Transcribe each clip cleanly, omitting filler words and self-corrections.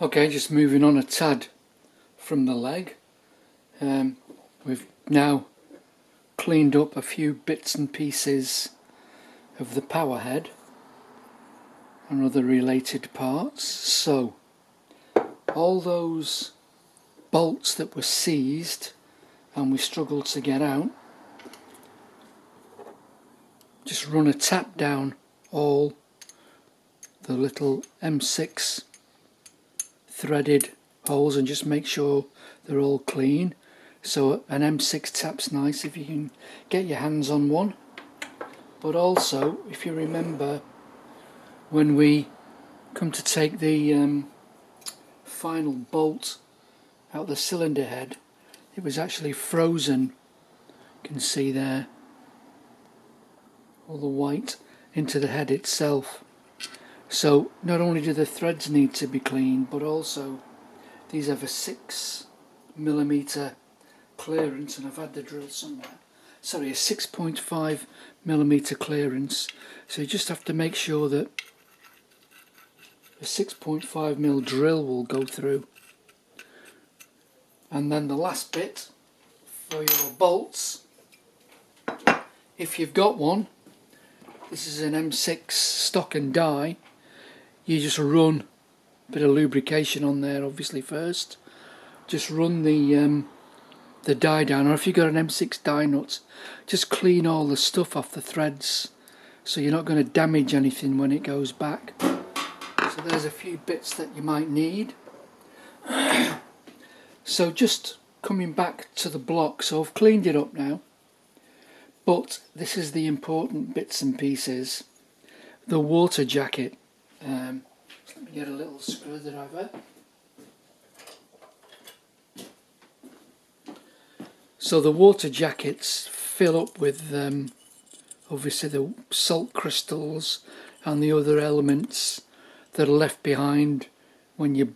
Okay, just moving on a tad from the leg. We've now cleaned up a few bits and pieces of the powerhead and other related parts. So all those bolts that were seized and we struggled to get out, just run a tap down all the little M6 threaded holes and just make sure they're all clean. So an M6 tap's nice if you can get your hands on one, but also if you remember when we come to take the final bolt out the cylinder head, it was actually frozen. You can see there all the white into the head itself. So not only do the threads need to be cleaned, but also these have a 6mm clearance, and I've had the drill somewhere. Sorry, a 6.5mm clearance. So you just have to make sure that a 6.5mm drill will go through. And then the last bit for your bolts, if you've got one, this is an M6 stock and die. You just run a bit of lubrication on there, obviously first. Just run the die down, or if you've got an M6 die nut, just clean all the stuff off the threads, so you're not going to damage anything when it goes back. So there's a few bits that you might need. So just coming back to the block, so I've cleaned it up now, but this is the important bits and pieces. The water jacket. Let me get a little screwdriver. So the water jackets fill up with obviously the salt crystals and the other elements that are left behind when your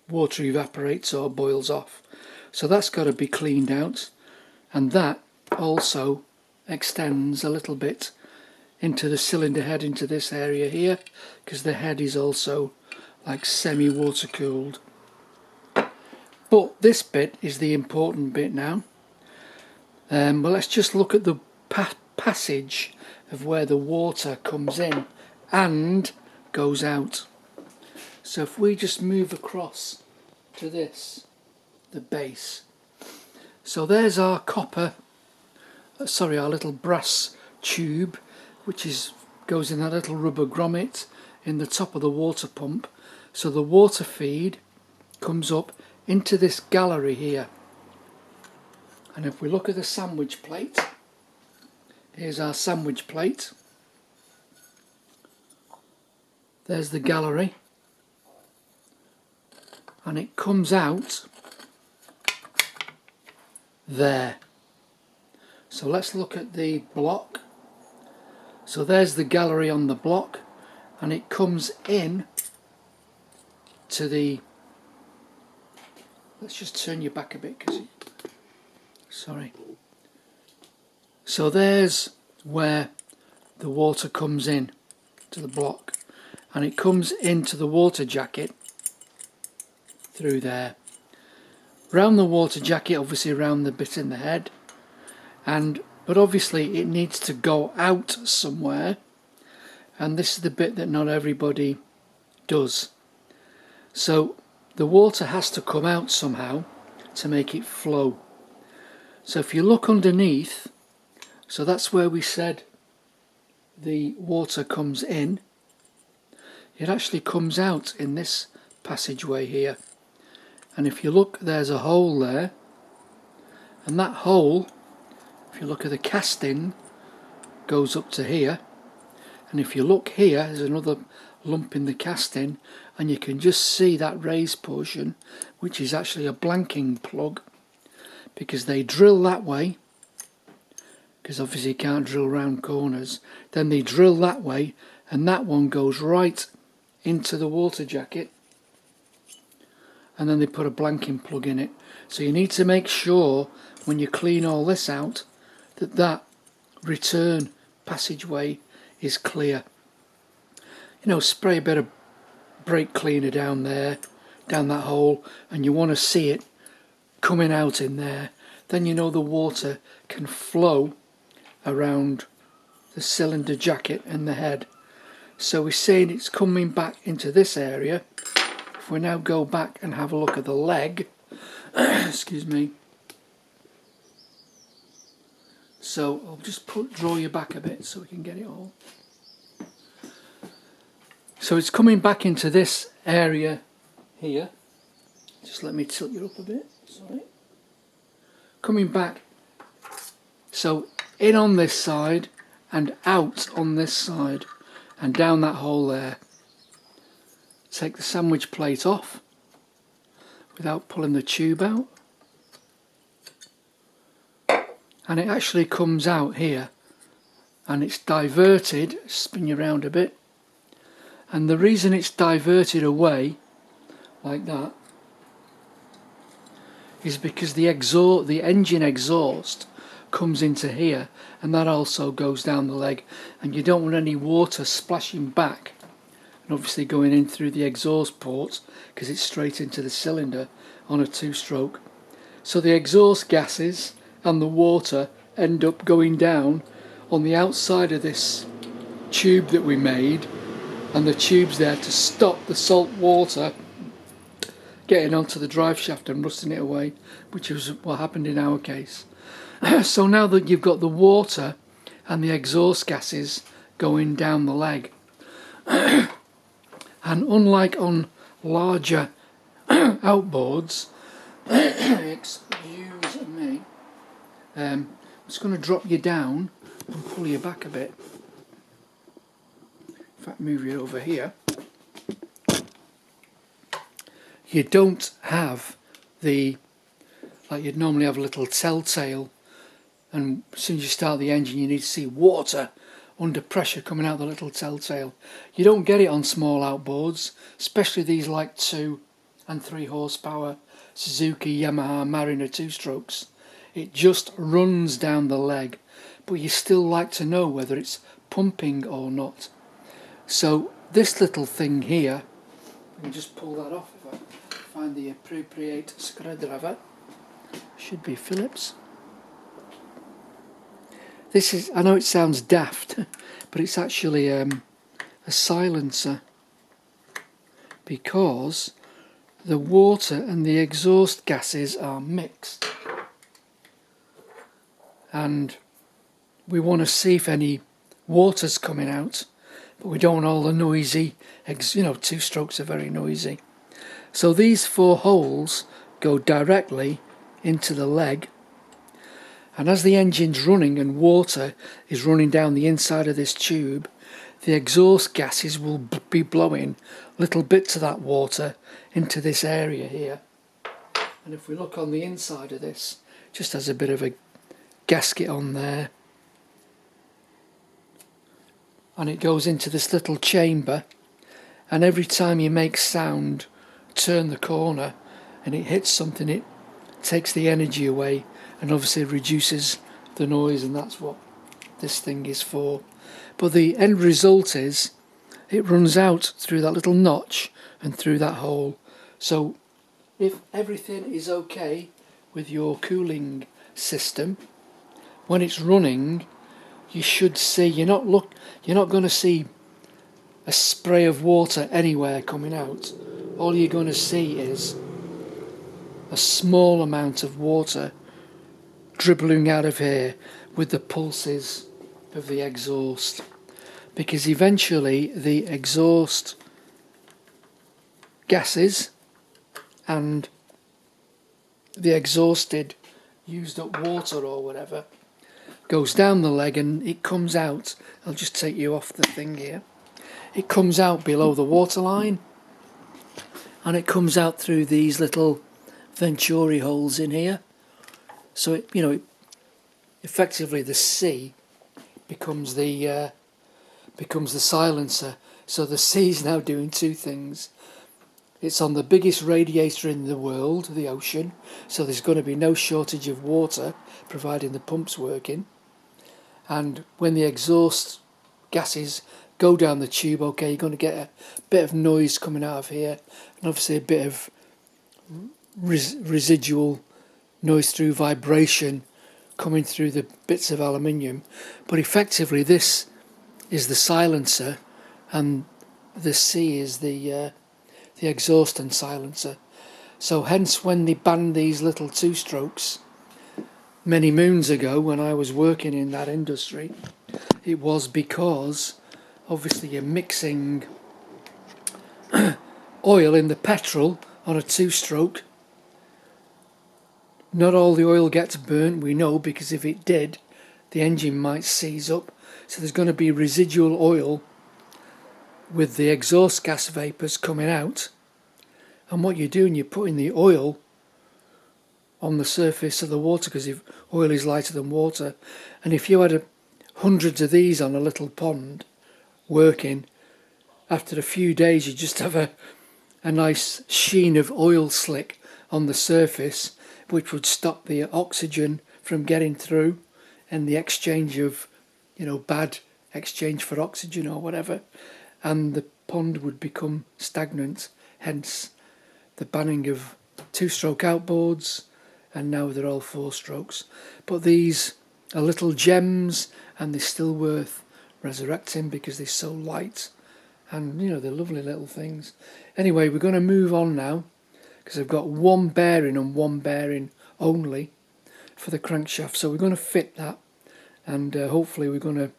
water evaporates or boils off. So that's got to be cleaned out, and that also extends a little bit into the cylinder head, into this area here, because the head is also like semi-water cooled. But this bit is the important bit now. Well, let's just look at the passage of where the water comes in and goes out. So if we just move across to this, the base. So there's our copper, sorry, our little brass tube, which goes in that little rubber grommet in the top of the water pump. So the water feed comes up into this gallery here. And if we look at the sandwich plate, here's our sandwich plate. There's the gallery. And it comes out there. So let's look at the block. So there's the gallery on the block, and it comes in to the, let's just turn you back a bit, because sorry. So there's where the water comes in to the block, and it comes into the water jacket through there. Round the water jacket, obviously around the bit in the head, but obviously it needs to go out somewhere, and this is the bit that not everybody does. So the water has to come out somehow to make it flow. So if you look underneath, so that's where we said the water comes in, it actually comes out in this passageway here. And if you look, there's a hole there, and that hole, if you look at the casting, goes up to here. And if you look here, there's another lump in the casting, and you can just see that raised portion, which is actually a blanking plug, because they drill that way, because obviously you can't drill round corners. Then they drill that way, and that one goes right into the water jacket, and then they put a blanking plug in it. So you need to make sure when you clean all this out that that return passageway is clear. You know, spray a bit of brake cleaner down there down that hole, and you want to see it coming out in there, then you know the water can flow around the cylinder jacket and the head. So we're saying it's coming back into this area. If we now go back and have a look at the leg, excuse me. So I'll just draw you back a bit so we can get it all. So it's coming back into this area here. Just let me tilt you up a bit. Sorry. Coming back. So in on this side and out on this side and down that hole there. Take the sandwich plate off without pulling the tube out. And it actually comes out here and it's diverted, spin you around a bit, and the reason it's diverted away like that is because the engine exhaust comes into here, and that also goes down the leg, and you don't want any water splashing back and obviously going in through the exhaust port because it's straight into the cylinder on a two-stroke. So the exhaust gases and the water end up going down on the outside of this tube that we made, and the tube's there to stop the salt water getting onto the drive shaft and rusting it away, which is what happened in our case. So now that you've got the water and the exhaust gases going down the leg, and unlike on larger outboards, excuse me, I'm just going to drop you down and pull you back a bit. In fact, move you over here. You don't have the, like you'd normally have a little telltale, and as soon as you start the engine you need to see water under pressure coming out the little telltale. You don't get it on small outboards, especially these like 2 and 3 horsepower Suzuki, Yamaha, Mariner 2-strokes. It just runs down the leg, but you still like to know whether it's pumping or not. So this little thing here, I can just pull that off if I find the appropriate screwdriver. Should be Phillips. This is, I know it sounds daft, but it's actually a silencer, because the water and the exhaust gases are mixed, and we want to see if any water's coming out, but we don't want all the noisy, you know, 2-strokes are very noisy. So these 4 holes go directly into the leg, and as the engine's running and water is running down the inside of this tube, the exhaust gases will be blowing little bits of that water into this area here. And if we look on the inside of this, it just has a bit of a gasket on there, and it goes into this little chamber, and every time you make sound, turn the corner and it hits something, it takes the energy away and obviously reduces the noise, and that's what this thing is for. But the end result is it runs out through that little notch and through that hole. So if everything is okay with your cooling system, when it's running, you should see, you're not going to see a spray of water anywhere coming out. All you're going to see is a small amount of water dribbling out of here with the pulses of the exhaust, because eventually the exhaust gases and the exhausted used up water or whatever goes down the leg and it comes out. I'll just take you off the thing here. It comes out below the waterline, and it comes out through these little venturi holes in here. So it, you know, effectively the C becomes the silencer. So the C is now doing 2 things. It's on the biggest radiator in the world, the ocean, so there's going to be no shortage of water providing the pump's working. And when the exhaust gases go down the tube, okay, you're going to get a bit of noise coming out of here, and obviously a bit of residual noise through vibration coming through the bits of aluminium. But effectively this is the silencer, and the C is the exhaust and silencer. So hence when they banned these little two-strokes many moons ago when I was working in that industry, it was because obviously you're mixing oil in the petrol on a two-stroke. Not all the oil gets burnt, we know, because if it did, the engine might seize up. So there's going to be residual oil with the exhaust gas vapours coming out. And what you're doing, you're putting the oil on the surface of the water, because if oil is lighter than water, and if you had hundreds of these on a little pond working, after a few days you just have a nice sheen of oil slick on the surface, which would stop the oxygen from getting through, and the exchange of, bad exchange for oxygen or whatever, and the pond would become stagnant. Hence the banning of two-stroke outboards, and now they're all four strokes. But these are little gems, and they're still worth resurrecting because they're so light, and they're lovely little things. Anyway, we're going to move on now, because I've got one bearing and one bearing only for the crankshaft, so we're going to fit that, and hopefully we're going to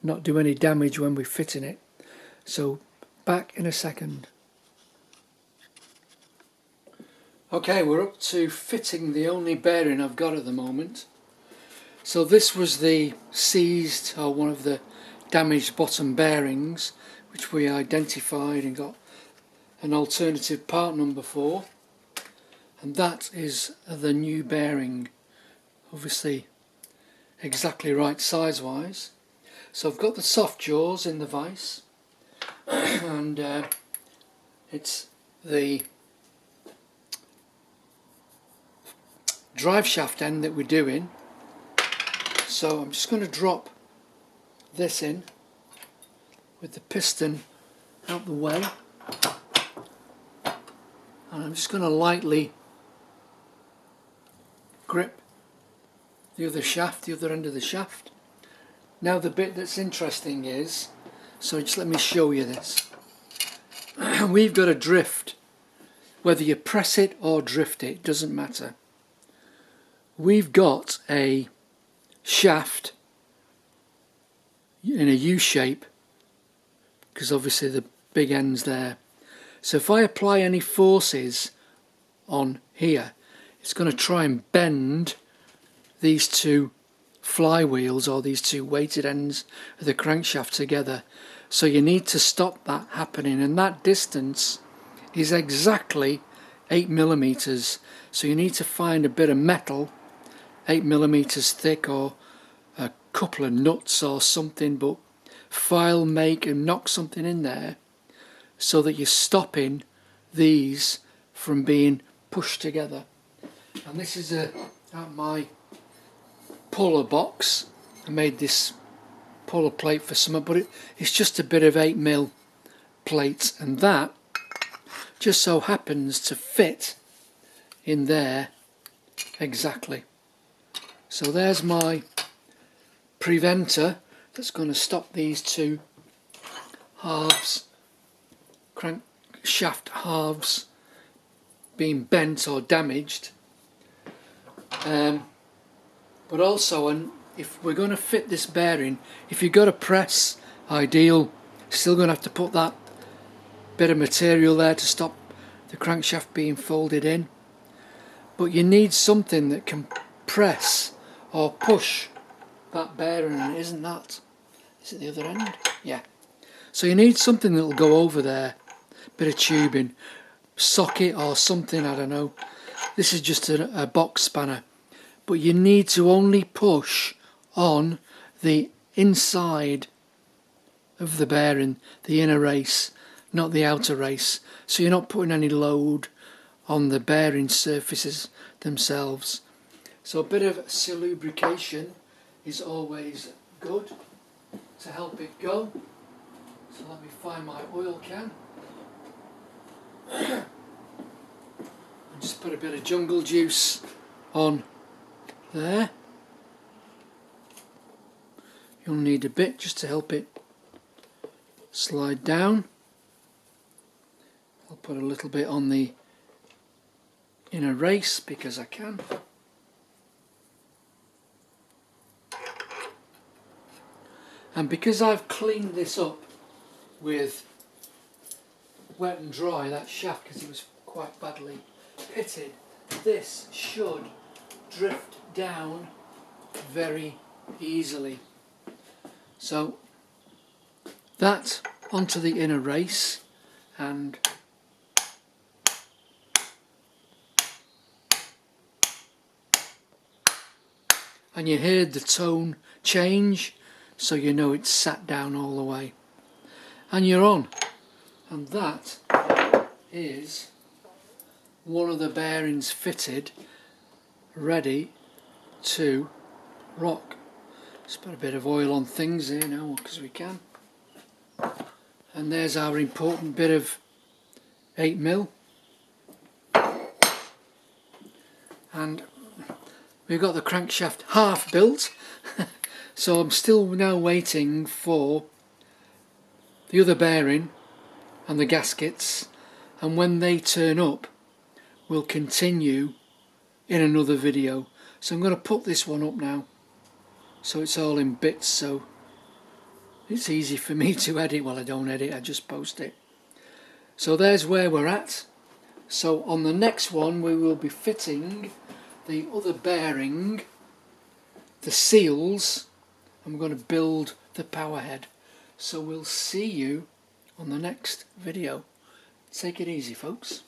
not do any damage when we're fitting it. So back in a second. Okay, we're up to fitting the only bearing I've got at the moment. So this was the seized, or one of the damaged bottom bearings, which we identified and got an alternative part number for. And that is the new bearing, obviously exactly right size wise. So I've got the soft jaws in the vise, and it's the drive shaft end that we're doing. So I'm just going to drop this in with the piston out the way, and I'm just going to lightly grip the other shaft, the other end of the shaft. Now the bit that's interesting is, so just let me show you this. We've got a drift, whether you press it or drift it, doesn't matter. We've got a shaft in a U shape, because obviously the big end's there. So if I apply any forces on here, it's going to try and bend these two flywheels, or these two weighted ends of the crankshaft together. So you need to stop that happening, and that distance is exactly 8mm. So you need to find a bit of metal 8mm thick, or a couple of nuts or something, but file, make and knock something in there so that you're stopping these from being pushed together. And this is out my puller box. I made this puller plate for something, but it's just a bit of 8mm plate, and that just so happens to fit in there exactly. So there's my preventer that's going to stop these two halves, crankshaft halves, being bent or damaged. But also, and if we're going to fit this bearing, if you've got a press, ideal. Still going to have to put that bit of material there to stop the crankshaft being folded in. But you need something that can press or push that bearing, and it isn't that. Is it the other end? Yeah. So you need something that will go over there, bit of tubing, socket or something, I don't know. This is just a box spanner, but you need to only push on the inside of the bearing, the inner race, not the outer race. So you're not putting any load on the bearing surfaces themselves. So a bit of lubrication is always good to help it go. So let me find my oil can. And just put a bit of jungle juice on there. You'll need a bit just to help it slide down. I'll put a little bit on the inner race because I can. And because I've cleaned this up with wet and dry, that shaft, because it was quite badly pitted, this should drift down very easily. So that onto the inner race, and you heard the tone change, so you know it's sat down all the way, and you're on. And that is one of the bearings fitted, ready to rock. Let's put a bit of oil on things here now because we can. And there's our important bit of 8mm. And we've got the crankshaft half built. So I'm still now waiting for the other bearing and the gaskets, and when they turn up we'll continue in another video. So I'm going to put this one up now so it's all in bits, so it's easy for me to edit. Well, I don't edit, I just post it. So there's where we're at. So on the next one we will be fitting the other bearing, the seals, and we're going to build the power head. So we'll see you on the next video. Take it easy, folks.